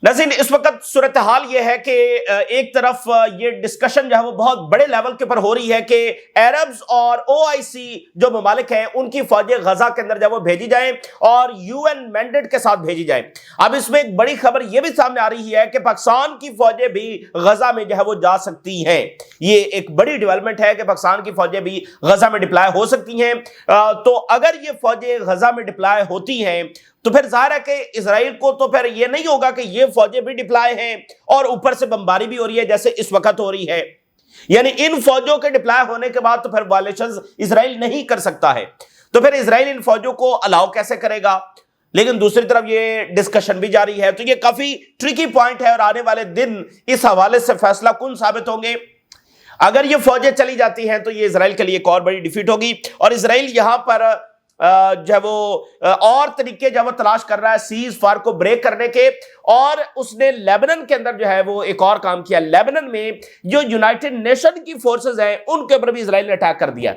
ناظرین اس وقت صورتحال یہ ہے کہ ایک طرف یہ ڈسکشن جو ہے وہ بہت بڑے لیول کے پر ہو رہی ہے کہ عربز اور OIC جو ممالک ہیں ان کی فوجیں غزہ کے اندر جو ہے وہ بھیجی جائیں اور UN مینڈیٹ کے ساتھ بھیجی جائیں۔ اب اس میں ایک بڑی خبر یہ بھی سامنے آ رہی ہے کہ پاکستان کی فوجیں بھی غزہ میں جو ہے وہ جا سکتی ہیں۔ یہ ایک بڑی ڈیولپمنٹ ہے کہ پاکستان کی فوجیں بھی غزہ میں ڈپلائے ہو سکتی ہیں۔ تو اگر یہ فوجیں غزہ میں ڈپلائے ہوتی ہیں تو پھر ظاہر ہے کہ اسرائیل کو تو پھر یہ نہیں ہوگا کہ یہ فوجیں بھی ڈپلائے ہیں اور اوپر سے بمباری بھی ہو رہی ہے جیسے اس وقت ہو رہی ہے، یعنی ان فوجوں کے ڈپلائے ہونے کے بعد تو پھر وائلیشنز اسرائیل نہیں کر سکتا ہے، تو پھر اسرائیل ان فوجوں کو الاؤ کیسے کرے گا؟ لیکن دوسری طرف یہ ڈسکشن بھی جاری ہے، تو یہ کافی ٹرکی پوائنٹ ہے اور آنے والے دن اس حوالے سے فیصلہ کن ثابت ہوں گے۔ اگر یہ فوجیں چلی جاتی ہیں تو یہ اسرائیل کے لیے ایک اور بڑی ڈیفیٹ ہوگی، اور اسرائیل یہاں پر جو ہے وہ اور طریقے جو ہے وہ تلاش کر رہا ہے سیز فائر کو بریک کرنے کے، اور اس نے لیبنن کے اندر جو ہے وہ ایک اور کام کیا۔ لیبنن میں جو یونائٹڈ نیشن کی فورسز ہیں ان کے اوپر بھی اسرائیل نے اٹیک کر دیا،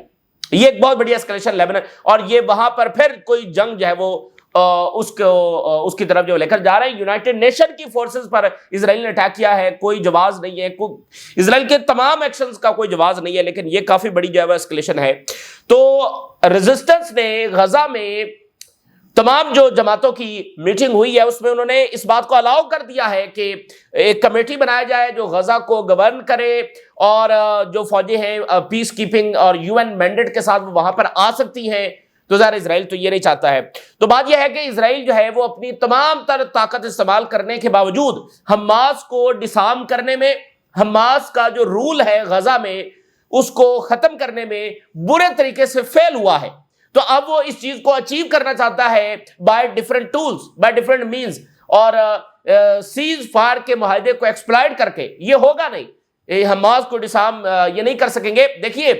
یہ ایک بہت بڑی اسکلیشن لیبنن، اور یہ وہاں پر پھر کوئی جنگ جو ہے وہ اس کی طرف جو لے کر جا رہے ہیں۔ یونائٹڈ نیشن کی فورسز پر اسرائیل نے اٹیک کیا ہے، کوئی جواز نہیں ہے، اسرائیل کے تمام ایکشنز کا کوئی جواز نہیں ہے، لیکن یہ کافی بڑی جو ہے وہ اسکلیشن ہے۔ تو ریزسٹنس نے غزہ میں تمام جو جماعتوں کی میٹنگ ہوئی ہے اس میں انہوں نے اس بات کو الاؤ کر دیا ہے کہ ایک کمیٹی بنایا جائے جو غزہ کو گورن کرے، اور جو فوجیں ہیں پیس کیپنگ اور UN مینڈیٹ کے ساتھ وہاں پر آ سکتی ہیں۔ تو ظاہر اسرائیل تو یہ نہیں چاہتا ہے۔ تو بات یہ ہے کہ اسرائیل جو ہے وہ اپنی تمام تر طاقت استعمال کرنے کے باوجود حماس کو ڈسارم کرنے میں، حماس کا جو رول ہے غزہ میں اس کو ختم کرنے میں برے طریقے سے فیل ہوا ہے۔ تو اب وہ اس چیز کو اچیو کرنا چاہتا ہے by different tools, by different means, اور سیز فائر کے معاہدے کو ایکسپلائٹ کر کے یہ ہوگا نہیں، حماس کو ڈسارم یہ نہیں کر سکیں گے۔ دیکھیے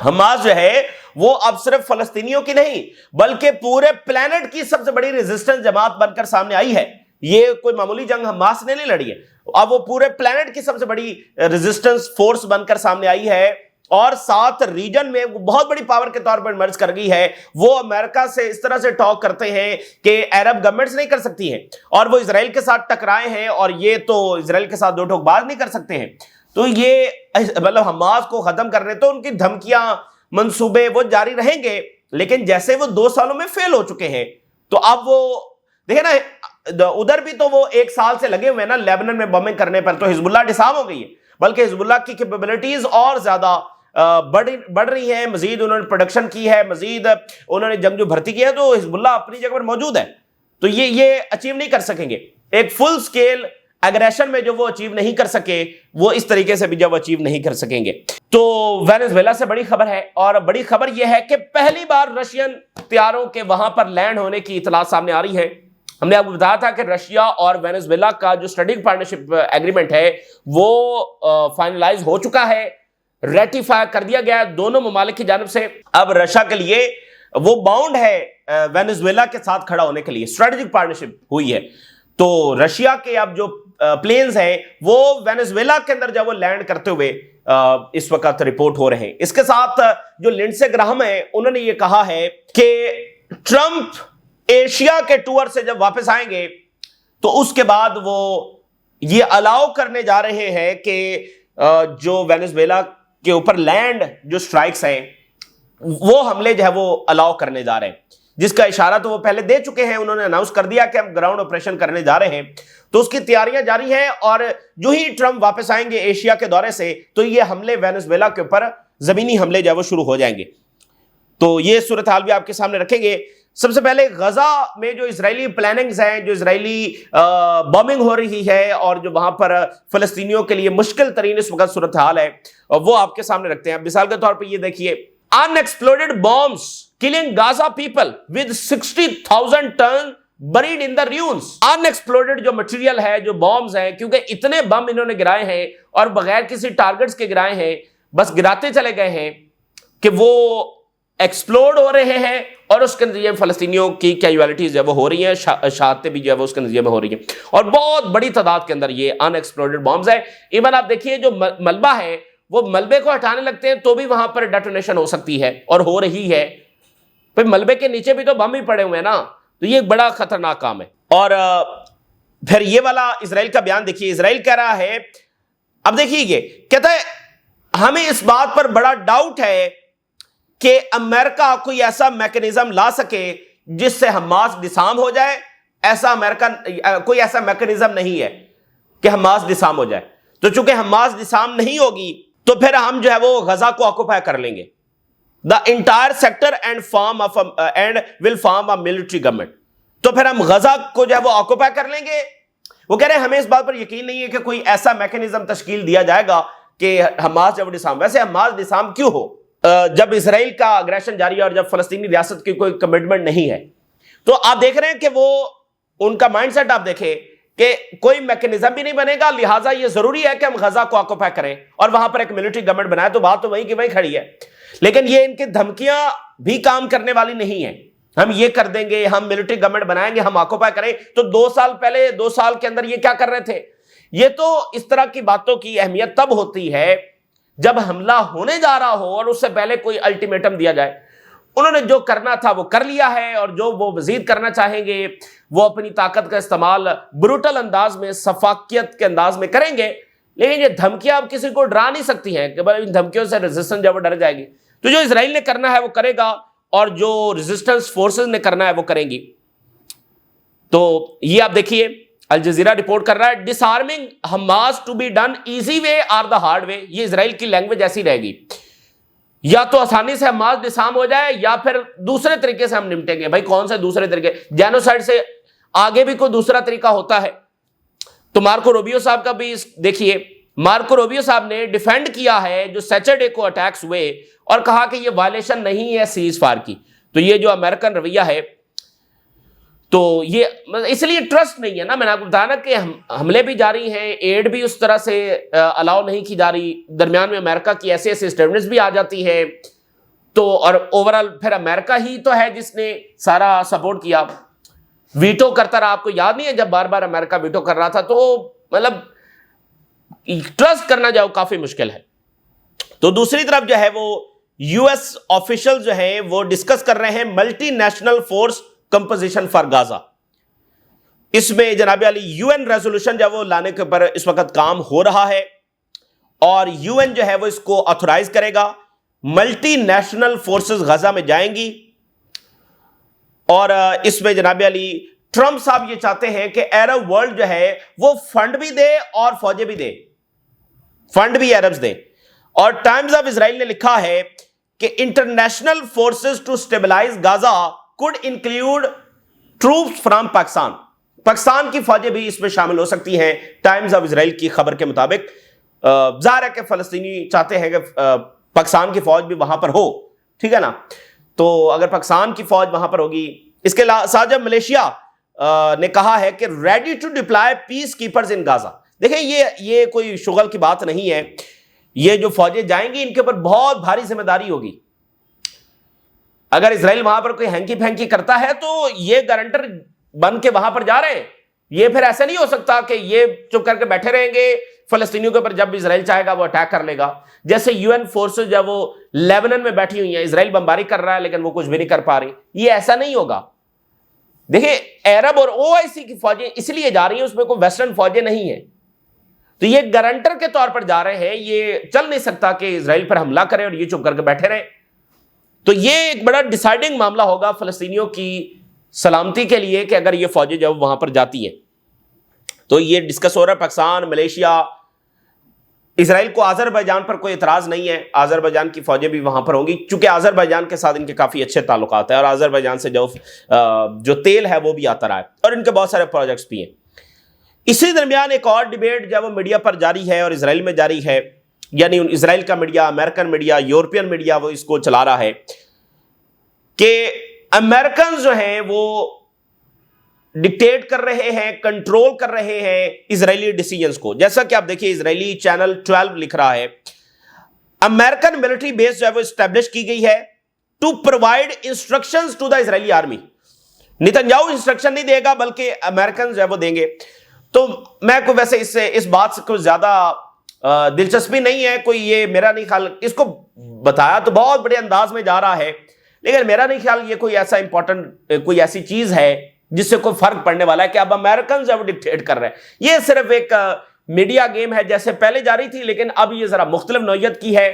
حماس جو ہے وہ اب صرف فلسطینیوں کی نہیں بلکہ پورے پلانٹ کی سب سے بڑی ریزسٹنس جماعت بن کر سامنے آئی ہے۔ یہ کوئی معمولی جنگ حماس نے نہیں لڑی ہے، اب وہ پورے پلانٹ کی سب سے بڑی ریزسٹنس فورس بن کر سامنے آئی ہے، اور ساتھ ریجن میں بہت بڑی پاور کے طور پر مرج کر گئی ہے۔ وہ امریکہ سے اس طرح سے ٹاک کرتے ہیں کہ عرب گورنمنٹس نہیں کر سکتی ہیں، اور وہ اسرائیل کے ساتھ ٹکرائے ہیں، اور یہ تو اسرائیل کے ساتھ دو ٹوک باز نہیں کر سکتے ہیں۔ تو یہ مطلب حماس کو ختم کرنے تو ان کی دھمکیاں منصوبے وہ جاری رہیں گے، لیکن جیسے وہ 2 سالوں میں فیل ہو چکے ہیں تو اب وہ دیکھیں نا، ادھر بھی تو وہ 1 سال سے لگے ہوئے ہیں نا لیبنن میں بمبنگ کرنے پر، تو حزب اللہ ڈسارم ہو گئی ہے، بلکہ حزب اللہ کی کیپیبلٹیز اور زیادہ بڑھ رہی ہیں، مزید انہوں نے پروڈکشن کی ہے، مزید انہوں نے جنگجو بھرتی کی ہے، تو حزب اللہ اپنی جگہ پر موجود ہے۔ تو یہ اچیو نہیں کر سکیں گے، ایک فل سکیل اگریشن میں جو وہ اچیو نہیں کر سکے وہ اس طریقے سے بھی جب اچیو نہیں کر سکیں گے۔ تو وینزویلا سے بڑی خبر ہے، اور بڑی خبر یہ ہے کہ پہلی بار رشین طیاروں کے وہاں پر لینڈ ہونے کی اطلاع سامنے آ رہی ہے۔ ہم نے آپ کو بتایا تھا کہ رشیا اور وینزویلا کا جو اسٹریٹجک پارٹنرشپ ایگریمنٹ ہے وہ فائنلائز ہو چکا ہے، ریٹیفائی کر دیا گیا ہے دونوں ممالک کی جانب سے۔ اب رشیا کے لیے وہ باؤنڈ ہے وینزویلا کے ساتھ کھڑا ہونے کے لیے، اسٹریٹجک پارٹنرشپ ہوئی ہے۔ تو رشیا کے اب جو پلینز ہیں وہ وینزویلا کے اندر جب وہ لینڈ کرتے ہوئے اس وقت رپورٹ ہو رہے ہیں۔ اس کے ساتھ جو لنڈسے گراہم ہیں انہوں نے یہ کہا ہے کہ ٹرمپ ایشیا کے ٹور سے جب واپس آئیں گے تو اس کے بعد وہ یہ الاؤ کرنے جا رہے ہیں کہ جو وینزویلا کے اوپر لینڈ جو سٹرائکس ہیں وہ حملے جو ہے وہ الاؤ کرنے جا رہے ہیں، جس کا اشارہ تو وہ پہلے دے چکے ہیں، انہوں نے اناؤنس کر دیا کہ ہم گراؤنڈ آپریشن کرنے جا رہے ہیں۔ تو اس کی تیاریاں جاری ہیں، اور جو ہی ٹرمپ واپس آئیں گے ایشیا کے دورے سے تو یہ حملے وینزویلا کے اوپر زمینی حملے جو ہے وہ شروع ہو جائیں گے۔ تو یہ صورتحال بھی آپ کے سامنے رکھیں گے۔ سب سے پہلے غزہ میں جو اسرائیلی پلاننگز ہیں، جو اسرائیلی بومبنگ ہو رہی ہے اور جو وہاں پر فلسطینیوں کے لیے مشکل ترین اس وقت صورتحال ہے وہ آپ کے سامنے رکھتے ہیں۔ مثال کے طور پہ یہ دیکھیے، unexploded bombs killing Gaza people with 60,000 tons buried in the ruins۔ unexploded جو مٹیریل ہے، جو بامز ہیں، کیونکہ اتنے بم انہوں نے گرائے ہیں اور بغیر کسی ٹارگٹس کے گرائے ہیں، بس گراتے چلے گئے ہیں کہ وہ ایکسپلوڈ ہو رہے ہیں، اور اس کے نتیجے میں فلسطینیوں کی کیجوالٹیز جو ہے وہ ہو رہی ہیں، شہادتیں بھی جو ہے وہ اس کے نتیجے میں ہو رہی ہیں، اور بہت بڑی تعداد کے اندر یہ unexploded bombs ہے۔ ایون آپ دیکھیے جو ملبہ ہے وہ ملبے کو ہٹانے لگتے ہیں تو بھی وہاں پر ڈیٹونیشن ہو سکتی ہے، اور ہو رہی ہے۔ پھر ملبے کے نیچے بھی تو بم ہی پڑے ہوئے ہیں نا، تو یہ ایک بڑا خطرناک کام ہے۔ اور پھر یہ والا اسرائیل کا بیان دیکھیے، اسرائیل کہہ رہا ہے، اب دیکھیے یہ کہتا ہے ہمیں اس بات پر بڑا ڈاؤٹ ہے کہ امریکہ کوئی ایسا میکنزم لا سکے جس سے حماس ڈسارم ہو جائے. ایسا امریکہ کوئی ایسا میکنزم نہیں ہے کہ حماس ڈسارم ہو جائے. تو چونکہ حماس ڈسارم نہیں ہوگی تو پھر ہم جو ہے وہ غزہ کو آکوپائی کر لیں گے. The entire sector and will form a military government. تو پھر ہم غزہ کو جو ہے وہ آکوپائی کر لیں گے. وہ کہہ رہے ہیں ہمیں اس بات پر یقین نہیں ہے کہ کوئی ایسا میکنزم تشکیل دیا جائے گا کہ حماس جب ڈسارم. ویسے حماس ڈسارم کیوں ہو جب اسرائیل کا اگریشن جاری ہے اور جب فلسطینی ریاست کی کوئی کمٹمنٹ نہیں ہے. تو آپ دیکھ رہے ہیں کہ وہ ان کا مائنڈ سیٹ آپ دیکھیں کہ کوئی میکنزم بھی نہیں بنے گا، لہٰذا یہ ضروری ہے کہ ہم غزہ کو آکوپائی کریں اور وہاں پر ایک ملٹری گورنمنٹ بنائے. تو بات تو وہیں کی وہیں کھڑی ہے. لیکن یہ ان کی دھمکیاں بھی کام کرنے والی نہیں ہیں. ہم یہ کر دیں گے، ہم ملٹری گورنمنٹ بنائیں گے، ہم آکوپائی کریں. تو 2 سال پہلے 2 سال کے اندر یہ کیا کر رہے تھے؟ یہ تو اس طرح کی باتوں کی اہمیت تب ہوتی ہے جب حملہ ہونے جا رہا ہو اور اس سے پہلے کوئی الٹیمیٹم دیا جائے. انہوں نے جو کرنا تھا وہ کر لیا ہے، اور جو وہ مزید کرنا چاہیں گے وہ اپنی طاقت کا استعمال بروٹل انداز میں، سفاکیت کے انداز میں کریں گے. لیکن یہ دھمکیاں اب کسی کو ڈرا نہیں سکتی ہیں کہ بھائی ان دھمکیوں سے ریزسٹنس جب وہ ڈر جائے گی. تو جو اسرائیل نے کرنا ہے وہ کرے گا اور جو ریزسٹنس فورسز نے کرنا ہے وہ کریں گی. تو یہ آپ دیکھیے الجزیرہ رپورٹ کر رہا ہے disarming Hamas to be done easy way or the hard way. یہ اسرائیل کی لینگویج ایسی رہے گی، یا تو آسانی سے حماس ڈسارم ہو جائے یا پھر دوسرے طریقے سے ہم نمٹیں گے. بھائی کون سے دوسرے طریقے؟ جینوسائیڈ سے آگے بھی کوئی دوسرا طریقہ ہوتا ہے. تو مارکو روبیو صاحب کا بھی دیکھیے، مارکو روبیو صاحب نے ڈیفینڈ کیا ہے جو سیچرڈے کو اٹیکس ہوئے اور کہا کہ یہ وائلیشن نہیں ہے سیز فائر کی. تو یہ جو امریکن رویہ ہے تو یہ اس لیے ٹرسٹ نہیں ہے نا. میں نے آپ کو بتایا نا کہ حملے بھی جاری ہیں، ایڈ بھی اس طرح سے الاؤ نہیں کی جا رہی، درمیان میں امریکہ کی ایسے اسٹیٹمنٹس بھی آ جاتی ہے. تو اور اوورال پھر امریکہ ہی تو ہے جس نے سارا سپورٹ کیا، ویٹو کرتا رہا. آپ کو یاد نہیں ہے جب بار بار امریکہ ویٹو کر رہا تھا؟ تو مطلب ٹرسٹ کرنا جو کافی مشکل ہے. تو دوسری طرف جو ہے وہ یو ایس آفیشل جو ہیں وہ ڈسکس کر رہے ہیں multinational force composition for Gaza. اس میں جناب علی یو این ریزولوشن جو وہ لانے کے اوپر اس وقت کام ہو رہا ہے اور یو این جو ہے وہ اس کو آتھورائز کرے گا. ملٹی نیشنل فورسز غزہ میں جائیں گی اور اس میں جناب علی ٹرمپ صاحب یہ چاہتے ہیں کہ عرب ورلڈ جو ہے وہ فنڈ بھی دے اور فوجیں بھی دے، فنڈ بھی عربز دیں. اور ٹائمز آف اسرائیل نے لکھا ہے کہ international forces to stabilise Gaza could include troops from Pakistan. Pakistan کی فوجیں بھی اس میں شامل ہو سکتی ہیں ٹائمز آف اسرائیل کی خبر کے مطابق. ظاہر ہے کہ فلسطینی چاہتے ہیں کہ پاکستان کی فوج بھی وہاں پر ہو، ٹھیک ہے نا. تو اگر پاکستان کی فوج وہاں پر ہوگی، اس کے ساتھ جب ملیشیا نے کہا ہے کہ ready to deploy peacekeepers in Gaza. دیکھیں یہ کوئی شغل کی بات نہیں ہے. یہ جو فوجیں جائیں گی ان کے اوپر بہت بھاری ذمہ داری ہوگی. اگر اسرائیل وہاں پر کوئی ہینکی پھینکی کرتا ہے تو یہ گارنٹر بن کے وہاں پر جا رہے ہیں. یہ پھر ایسا نہیں ہو سکتا کہ یہ چپ کر کے بیٹھے رہیں گے فلسطینیوں کے اوپر، جب اسرائیل چاہے گا وہ اٹیک کر لے گا. جیسے یو این فورسز جب وہ لیبنن میں بیٹھی ہوئی ہیں، اسرائیل بمباری کر رہا ہے لیکن وہ کچھ بھی نہیں کر پا رہی. یہ ایسا نہیں ہوگا. دیکھیں عرب اور او آئی سی کی فوجیں اس لیے جا رہی ہیں، اس میں کوئی ویسٹرن فوجیں نہیں ہیں. تو یہ گارنٹر کے طور پر جا رہے ہیں. یہ چل نہیں سکتا کہ اسرائیل پر حملہ کرے اور یہ چپ کر کے بیٹھے رہے. تو یہ ایک بڑا ڈیسائیڈنگ معاملہ ہوگا فلسطینیوں کی سلامتی کے لیے کہ اگر یہ فوجیں جب وہاں پر جاتی ہیں. تو یہ ڈسکس ہو رہا ہے پاکستان، ملیشیا. اسرائیل کو آذربائیجان پر کوئی اعتراض نہیں ہے، آذربائیجان کی فوجیں بھی وہاں پر ہوں گی چونکہ آذربائیجان کے ساتھ ان کے کافی اچھے تعلقات ہیں اور آذربائیجان سے جو تیل ہے وہ بھی آتا رہا ہے اور ان کے بہت سارے پروجیکٹس بھی ہیں. اسی درمیان ایک اور ڈیبیٹ جب وہ میڈیا پر جاری ہے اور اسرائیل میں جاری ہے، یعنی اسرائیل کا media, American media, European media وہ اس کو چلا رہا ہے کہ امریکنز جو ہیں وہ ڈکٹیٹ کر رہے ہیں، کنٹرول کر رہے ہیں اسرائیلی ڈیسیجنز کو. جیسا کہ آپ دیکھیے اسرائیلی چینل 12 لکھ رہا ہے امریکن ملٹری بیس جو ہے وہ اسٹیبلش کی گئی ہے to provide instructions to the Israeli army. Netanyahu instruction نہیں دے گا بلکہ امریکنز جو ہے وہ دیں گے. تو میں کو ویسے اس بات سے کوئی زیادہ دلچسپی نہیں ہے، کوئی یہ میرا نہیں خیال، اس کو بتایا تو بہت بڑے انداز میں جا رہا ہے لیکن میرا نہیں خیال یہ کوئی ایسا امپورٹنٹ کوئی ایسی چیز ہے جس سے کوئی فرق پڑنے والا ہے کہ اب امریکن جو ڈکٹیٹ کر رہے ہیں. یہ صرف ایک میڈیا گیم ہے جیسے پہلے جاری تھی, لیکن اب یہ ذرا مختلف نوعیت کی ہے.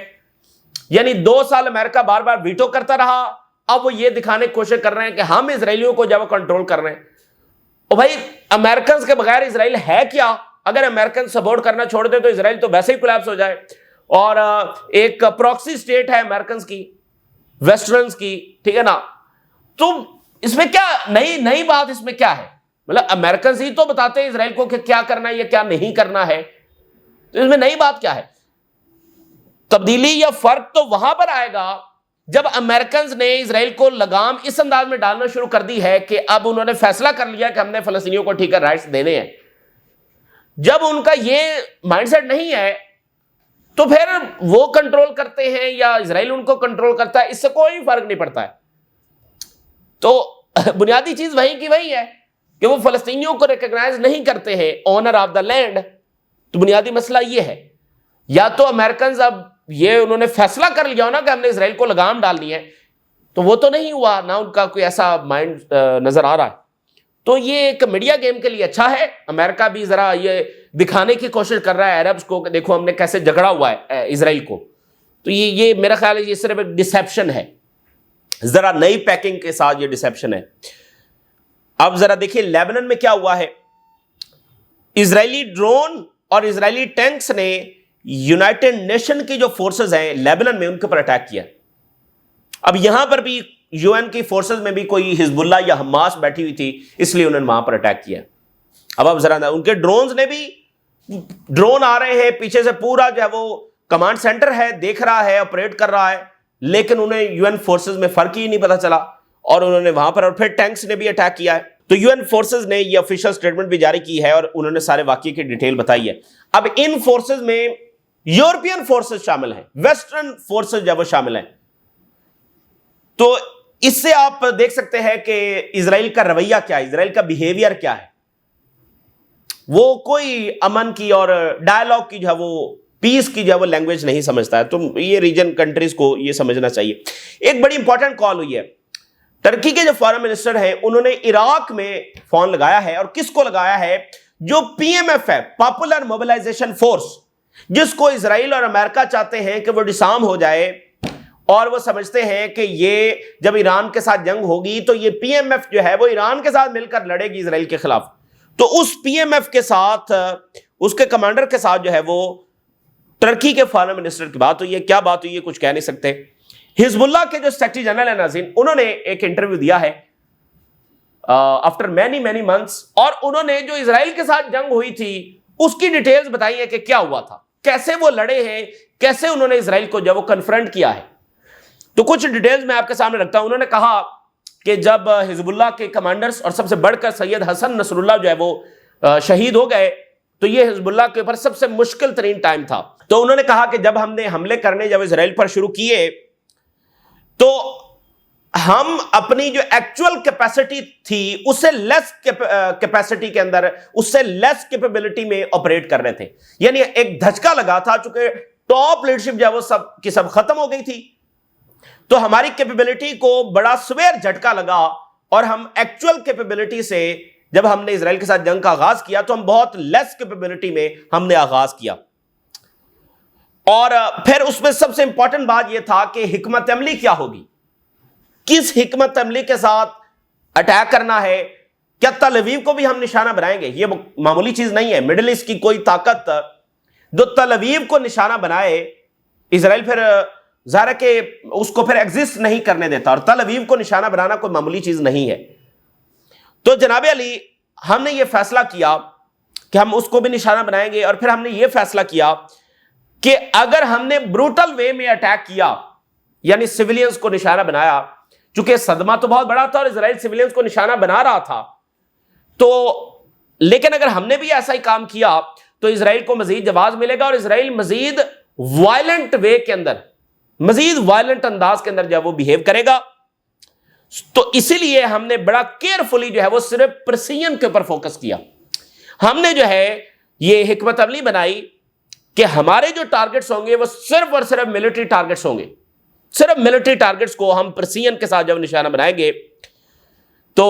یعنی 2 سال امریکہ بار بار ویٹو کرتا رہا, اب وہ یہ دکھانے کی کوشش کر رہے ہیں کہ ہم اسرائیلیوں کو جب کنٹرول کر رہے ہیں. اور بھائی امریکنز کے بغیر اسرائیل ہے کیا؟ اگر امریکن سپورٹ کرنا چھوڑ دیں تو اسرائیل تو ویسے ہی کولیپس ہو جائے. اور ایک پراکسی سٹیٹ ہے امریکنز کی, ویسٹرنز کی, ٹھیک ہے نا. تو اس میں کیا نئی بات اس میں کیا ہے؟ مطلب امریکنز ہی تو بتاتے ہیں اسرائیل کو کہ کیا کرنا ہے یا کیا نہیں کرنا ہے, تو اس میں نئی بات کیا ہے؟ تبدیلی یا فرق تو وہاں پر آئے گا جب امریکنز نے اسرائیل کو لگام اس انداز میں ڈالنا شروع کر دی ہے کہ اب انہوں نے فیصلہ کر لیا کہ ہم نے فلسطینیوں کو ٹھیک ہے رائٹس دینے ہیں. جب ان کا یہ مائنڈ سیٹ نہیں ہے تو پھر وہ کنٹرول کرتے ہیں یا اسرائیل ان کو کنٹرول کرتا ہے, اس سے کوئی فرق نہیں پڑتا ہے. تو بنیادی چیز وہی کی وہی ہے کہ وہ فلسطینیوں کو ریکگنائز نہیں کرتے ہیں اونر آف دا لینڈ. تو بنیادی مسئلہ یہ ہے, یا تو امریکنز اب یہ انہوں نے فیصلہ کر لیا ہونا کہ ہم نے اسرائیل کو لگام ڈالنی ہے, تو وہ تو نہیں ہوا, نہ ان کا کوئی ایسا مائنڈ نظر آ رہا ہے. تو یہ ایک میڈیا گیم کے لیے اچھا ہے. امریکہ بھی ذرا یہ دکھانے کی کوشش کر رہا ہے عربز کو کہ دیکھو ہم نے کیسے جھگڑا ہوا ہے اسرائیل کو. تو یہ میرا خیال ہے یہ صرف ایک ڈسیپشن ہے, ذرا نئی پیکنگ کے ساتھ یہ ڈسیپشن ہے. اب ذرا دیکھیے لیبنان میں کیا ہوا ہے. اسرائیلی ڈرون اور اسرائیلی ٹینکس نے یونائٹڈ نیشن کی جو فورسز ہیں لیبنان میں ان کے اوپر اٹیک کیا. اب یہاں پر بھی یو این کی فورسز میں بھی کوئی حزب اللہ یا حماس بیٹھی ہوئی تھی, اس لیے انہوں نے وہاں پر اٹیک کیا. اب ذرا ان کے ڈرونز نے بھی, ڈرون آ رہے ہیں پیچھے سے, پورا جو ہے وہ کمانڈ سینٹر ہے دیکھ رہا ہے, آپریٹ کر رہا ہے, لیکن انہیں یو این فورسز میں فرق ہی نہیں پتا چلا اور انہوں نے وہاں پر, اور پھر ٹینکس نے بھی اٹیک کیا ہے. تو یو این فورسز نے یہ آفیشیل سٹیٹمنٹ بھی جاری کی ہے اور انہوں نے سارے واقعے کی ڈیٹیل بتائی ہے. اب ان فورسز میں یورپین فورسز شامل ہیں, ویسٹرن فورسز جب وہ شامل ہیں. تو اس سے آپ دیکھ سکتے ہیں کہ اسرائیل کا رویہ کیا ہے, اسرائیل کا بیہیویئر کیا ہے. وہ کوئی امن کی اور ڈائیلاگ کی جو ہے وہ پیس کی جو ہے وہ لینگویج نہیں سمجھتا ہے. تو یہ ریجن کنٹریز کو یہ سمجھنا چاہیے. ایک بڑی امپورٹنٹ کال ہوئی ہے, ترکی کے جو فارن منسٹر ہیں انہوں نے عراق میں فون لگایا ہے, اور کس کو لگایا ہے؟ جو پی ایم ایف ہے, پاپولر موبلائزیشن فورس, جس کو اسرائیل اور امریکہ چاہتے ہیں کہ وہ ڈسارم ہو جائے, اور وہ سمجھتے ہیں کہ یہ جب ایران کے ساتھ جنگ ہوگی تو یہ پی ایم ایف جو ہے وہ ایران کے ساتھ مل کر لڑے گی اسرائیل کے خلاف. تو اس پی ایم ایف کے ساتھ, اس کے کمانڈر کے ساتھ جو ہے وہ ترکی کے فارن منسٹر کی بات ہوئی ہے. کیا بات ہوئی ہے کچھ کہہ نہیں سکتے. حزب اللہ کے جو سیکرٹری جنرل ہیں ناظرین, انہوں نے ایک انٹرویو دیا ہے آفٹر مینی منتھس, اور انہوں نے جو اسرائیل کے ساتھ جنگ ہوئی تھی اس کی ڈیٹیلز بتائی ہے کہ کیا ہوا تھا, کیسے وہ لڑے ہیں, کیسے انہوں نے اسرائیل کو جب وہ کنفرنٹ کیا ہے. تو کچھ ڈیٹیلز میں آپ کے سامنے رکھتا ہوں. انہوں نے کہا کہ جب حزب اللہ کے کمانڈرز اور سب سے بڑھ کر سید حسن نصر اللہ جو ہے وہ شہید ہو گئے, تو یہ حزب اللہ کے اوپر سب سے مشکل ترین ٹائم تھا. تو انہوں نے کہا کہ جب ہم نے حملے کرنے جب اسرائیل پر شروع کیے تو ہم اپنی جو ایکچوئل کیپیسٹی تھی اس سے لیس کیپیسٹی کے اندر, اس سے لیس کیپیبلٹی میں آپریٹ کر رہے تھے. یعنی ایک دھچکا لگا تھا, چونکہ ٹاپ لیڈرشپ جو ہے وہ سب کی سب ختم ہو گئی تھی, تو ہماری کیپیبلٹی کو بڑا سویر جھٹکا لگا, اور ہم ایکچوئل کیپیبلٹی سے جب ہم نے اسرائیل کے ساتھ جنگ کا آغاز کیا تو ہم بہت لیس کیپیبلٹی میں ہم نے آغاز کیا. اور پھر اس میں سب سے امپورٹنٹ بات یہ تھا کہ حکمت عملی کیا ہوگی, کس حکمت عملی کے ساتھ اٹیک کرنا ہے. کیا تل اویو کو بھی ہم نشانہ بنائیں گے؟ یہ معمولی چیز نہیں ہے. مڈل ایسٹ کی کوئی طاقت جو تل اویو کو نشانہ بنائے, اسرائیل پھر ظاہر ہے کہ اس کو پھر ایگزسٹ نہیں کرنے دیتا, اور تل اویو کو نشانہ بنانا کوئی معمولی چیز نہیں ہے. تو جناب علی, ہم نے یہ فیصلہ کیا کہ ہم اس کو بھی نشانہ بنائیں گے, اور پھر ہم نے یہ فیصلہ کیا کہ اگر ہم نے بروٹل وے میں اٹیک کیا, یعنی سیویلینز کو نشانہ بنایا, چونکہ صدمہ تو بہت بڑا تھا اور اسرائیل سیویلینز کو نشانہ بنا رہا تھا, تو لیکن اگر ہم نے بھی ایسا ہی کام کیا تو اسرائیل کو مزید جواز ملے گا, اور اسرائیل مزید وائلنٹ وے کے اندر, مزید وائلنٹ انداز کے اندر جب وہ بیہیو کرے گا. تو اسی لیے ہم نے بڑا کیئرفلی جو ہے وہ صرف پرسیژن کے اوپر فوکس کیا. ہم نے جو ہے یہ حکمت عملی بنائی کہ ہمارے جو ٹارگٹس ہوں گے وہ صرف اور صرف ملٹری ٹارگٹس ہوں گے. صرف ملٹری ٹارگٹس کو ہم پرسیژن کے ساتھ جب نشانہ بنائیں گے تو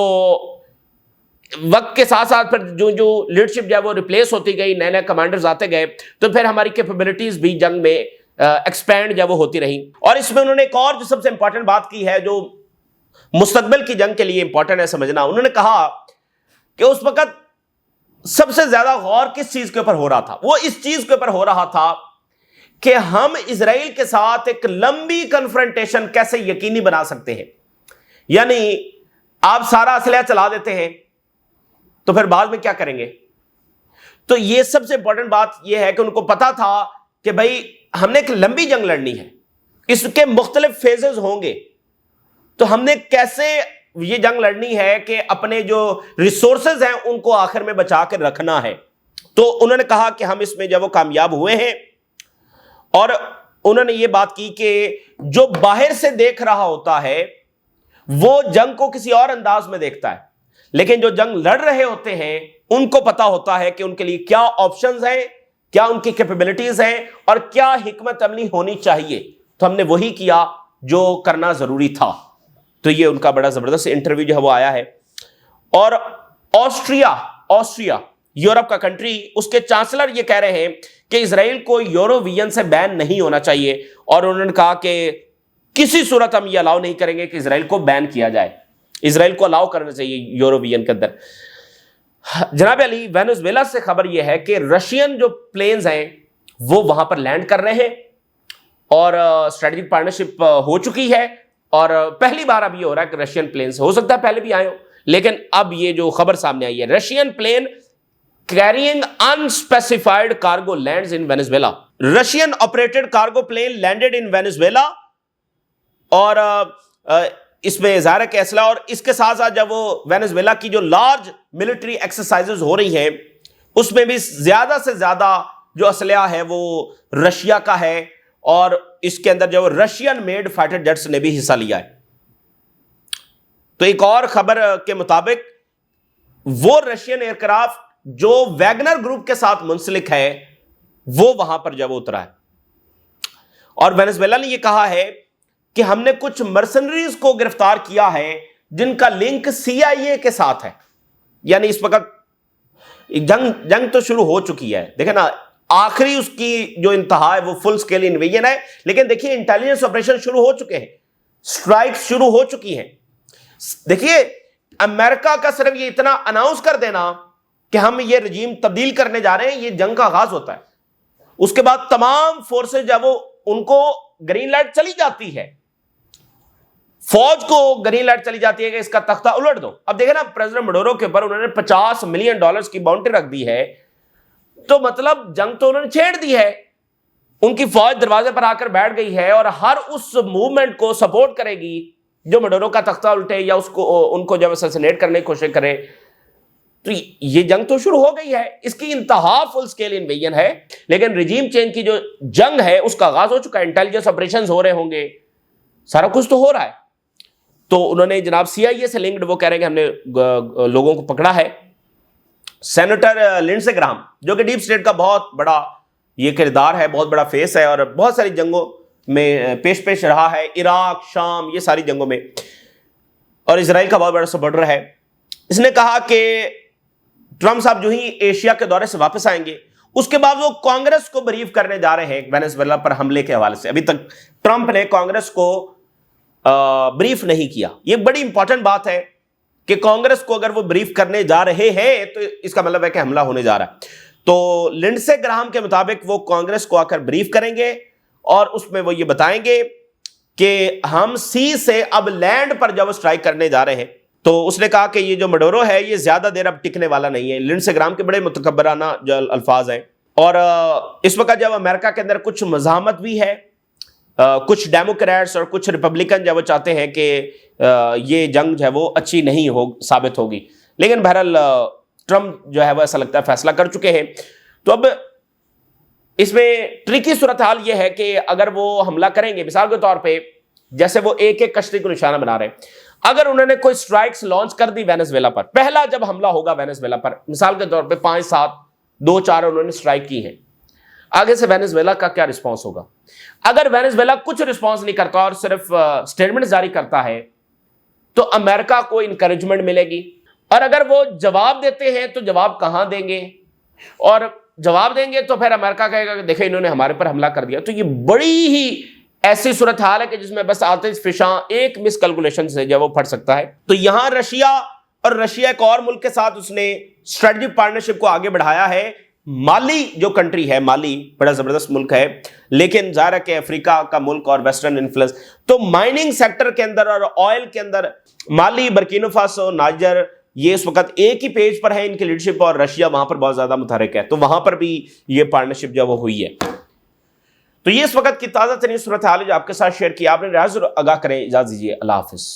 وقت کے ساتھ ساتھ پھر جو لیڈرشپ جو ہے وہ ریپلیس ہوتی گئی، نئے نئے کمانڈرز آتے گئے، تو پھر ہماری کیپیبلٹیز بھی جنگ میں ایکسپینڈ جو وہ ہوتی رہی. اور اس میں انہوں نے ایک اور جو سب سے امپورٹنٹ بات کی ہے، جو مستقبل کی جنگ کے لیے امپورٹنٹ ہے سمجھنا، انہوں نے کہا کہ اس وقت سب سے زیادہ غور کس چیز کے اوپر ہو رہا تھا؟ وہ اس چیز کے اوپر ہو رہا تھا کہ ہم اسرائیل کے ساتھ ایک لمبی کنفرنٹیشن کیسے یقینی بنا سکتے ہیں. یعنی آپ سارا اسلحہ چلا دیتے ہیں تو پھر بعد میں کیا کریں گے؟ تو یہ سب سے امپورٹنٹ بات یہ ہے کہ ان کو پتا تھا کہ بھائی ہم نے ایک لمبی جنگ لڑنی ہے، اس کے مختلف فیزز ہوں گے، تو ہم نے کیسے یہ جنگ لڑنی ہے کہ اپنے جو ریسورسز ہیں ان کو آخر میں بچا کے رکھنا ہے. تو انہوں نے کہا کہ ہم اس میں جب وہ کامیاب ہوئے ہیں، اور انہوں نے یہ بات کی کہ جو باہر سے دیکھ رہا ہوتا ہے وہ جنگ کو کسی اور انداز میں دیکھتا ہے، لیکن جو جنگ لڑ رہے ہوتے ہیں ان کو پتا ہوتا ہے کہ ان کے لیے کیا آپشنز ہیں، کیا ان کی کیپیبلٹیز ہیں، اور کیا حکمت عملی ہونی چاہیے. تو ہم نے وہی کیا جو کرنا ضروری تھا. تو یہ ان کا بڑا زبردست انٹرویو جو ہے وہ آیا ہے. اور آسٹریا یورپ کا کنٹری، اس کے چانسلر یہ کہہ رہے ہیں کہ اسرائیل کو یورو ویژن سے بین نہیں ہونا چاہیے، اور انہوں نے کہا کہ کسی صورت ہم یہ الاؤ نہیں کریں گے کہ اسرائیل کو بین کیا جائے، اسرائیل کو الاؤ کرنا چاہیے یورو ویژن کے اندر. جناب علی، وینزویلا سے خبر یہ ہے کہ رشین جو پلینز ہیں وہ وہاں پر لینڈ کر رہے ہیں، اور اسٹریٹجک پارٹنرشپ ہو چکی ہے. اور پہلی بار اب یہ ہو رہا ہے کہ رشین پلینز، ہو سکتا ہے پہلے بھی آئے ہو، لیکن اب یہ جو خبر سامنے آئی ہے، Russian plane carrying unspecified cargo lands in Venezuela. Russian operated cargo plane landed in Venezuela. اور اس میں ظاہر ہے کہ اسلحہ، اور اس کے ساتھ ساتھ جب وہ وینزویلا کی جو لارج ملٹری ایکسرسائزز ہو رہی ہیں اس میں بھی زیادہ سے زیادہ جو اسلحہ ہے وہ رشیا کا ہے، اور اس کے اندر جو رشین میڈ فائٹر جیٹس نے بھی حصہ لیا ہے. تو ایک اور خبر کے مطابق وہ رشین ایئرکرافٹ جو ویگنر گروپ کے ساتھ منسلک ہے وہ وہاں پر جب اترا ہے. اور وینزویلا نے یہ کہا ہے کہ ہم نے کچھ مرسنریز کو گرفتار کیا ہے جن کا لنک CIA کے ساتھ ہے. یعنی اس وقت جنگ تو شروع ہو چکی ہے، دیکھیں نا، آخری اس کی جو انتہا ہے وہ فل سکیل انویژن ہے، لیکن دیکھیے انٹیلیجنس آپریشن شروع ہو چکے ہیں، سٹرائکس شروع ہو چکی ہیں. دیکھیے امریکہ کا صرف یہ اتنا اناؤنس کر دینا کہ ہم یہ رجیم تبدیل کرنے جا رہے ہیں، یہ جنگ کا آغاز ہوتا ہے. اس کے بعد تمام فورسز جب وہ ان کو گرین لائٹ چلی جاتی ہے، فوج کو گرین لائٹ چلی جاتی ہے کہ اس کا تختہ الٹ دو. اب دیکھیں نا، پریزیڈنٹ مڈورو کے اوپر انہوں نے $50 ملین کی باؤنڈری رکھ دی ہے، تو مطلب جنگ تو انہوں نے چھیڑ دی ہے. ان کی فوج دروازے پر آ کر بیٹھ گئی ہے اور ہر اس موومنٹ کو سپورٹ کرے گی جو مڈورو کا تختہ الٹے یا اس کو ان کو جب اسیسینیٹ کرنے کی کوشش کرے. تو یہ جنگ تو شروع ہو گئی ہے، اس کی انتہا فل سکیل انویژن ہے، لیکن رجیم چینج کی جو جنگ ہے اس کا آغاز ہو چکا ہے. انٹیلیجنس آپریشنز ہو رہے ہوں گے، سارا کچھ تو ہو رہا ہے. تو انہوں نے جناب CIA سے لنکڈ وہ کہہ رہے ہیں کہ ہم نے لوگوں کو پکڑا ہے. سینیٹر لنڈسے گراہم جو کہ ڈیپ اسٹیٹ کا بہت بڑا یہ کردار ہے، بہت بڑا فیس ہے، اور بہت ساری جنگوں میں پیش رہا ہے، عراق، شام، یہ ساری جنگوں میں، اور اسرائیل کا بہت بڑا سپورٹر ہے. اس نے کہا کہ ٹرمپ صاحب جو ہی ایشیا کے دورے سے واپس آئیں گے اس کے بعد وہ کانگریس کو بریف کرنے جا رہے ہیں وینزویلا پر حملے کے حوالے سے. ابھی تک ٹرمپ نے کانگریس کو بریف نہیں کیا. یہ بڑی امپورٹنٹ بات ہے کہ کانگریس کو اگر وہ بریف کرنے جا رہے ہیں تو اس کا مطلب ہے کہ حملہ ہونے جا رہا ہے. تو لنڈسے گراہم کے مطابق وہ کانگریس کو آ کر بریف کریں گے اور اس میں وہ یہ بتائیں گے کہ ہم سی سے اب لینڈ پر جب اسٹرائک کرنے جا رہے ہیں. تو اس نے کہا کہ یہ جو مڈورو ہے یہ زیادہ دیر اب ٹکنے والا نہیں ہے. لنڈسے گراہم کے بڑے متکبرانہ جو الفاظ ہیں. اور اس وقت جب امریکہ کے اندر کچھ مزاحمت بھی ہے، کچھ ڈیموکریٹس اور کچھ ریپبلکن جو وہ چاہتے ہیں کہ یہ جنگ جو ہے وہ اچھی نہیں ثابت ہوگی، لیکن بہرحال ٹرمپ جو ہے وہ ایسا لگتا ہے فیصلہ کر چکے ہیں. تو اب اس میں ٹرکی صورتحال یہ ہے کہ اگر وہ حملہ کریں گے، مثال کے طور پہ جیسے وہ ایک ایک کشتی کو نشانہ بنا رہے ہیں، اگر انہوں نے کوئی سٹرائکس لانچ کر دی وینزویلا پر، پہلا جب حملہ ہوگا وینزویلا پر، مثال کے طور پہ 5 7 2 4 انہوں نے سٹرائک کی ہیں، آگے سے وینزویلا کا کیا رسپانس ہوگا؟ اگر وینزویلا کچھ رسپانس نہیں کرتا اور صرف سٹیٹمنٹ جاری کرتا ہے تو امریکہ کو انکریجمنٹ ملے گی، اور اگر وہ جواب دیتے ہیں تو جواب کہاں دیں گے؟ اور جواب دیں گے تو پھر امریکہ کہے گا کہ دیکھیں انہوں نے ہمارے پر حملہ کر دیا. تو یہ بڑی ہی ایسی صورتحال ہے کہ جس میں بس آتش فشاں ایک مس کیلکولیشن سے جو وہ پھٹ سکتا ہے. تو یہاں رشیا ایک اور ملک کے ساتھ اس نے اسٹریٹجک پارٹنرشپ کو آگے بڑھایا ہے. مالی جو کنٹری ہے، مالی بڑا زبردست ملک ہے، لیکن ظاہر ہے کہ افریقہ کا ملک اور ویسٹرن انفلوئنس، تو مائننگ سیکٹر کے اندر اور آئل کے اندر مالی، برکینا فاسو، نائجر یہ اس وقت ایک ہی پیج پر ہے ان کی لیڈرشپ، اور رشیا وہاں پر بہت زیادہ متحرک ہے. تو وہاں پر بھی یہ پارٹنرشپ جو وہ ہوئی ہے. تو یہ اس وقت کی تازہ ترین صورتحال ہے جو آپ کے ساتھ شیئر کی. آپ نے رہا ضرور آگاہ کریں. اجازت دیجیے. اللہ حافظ.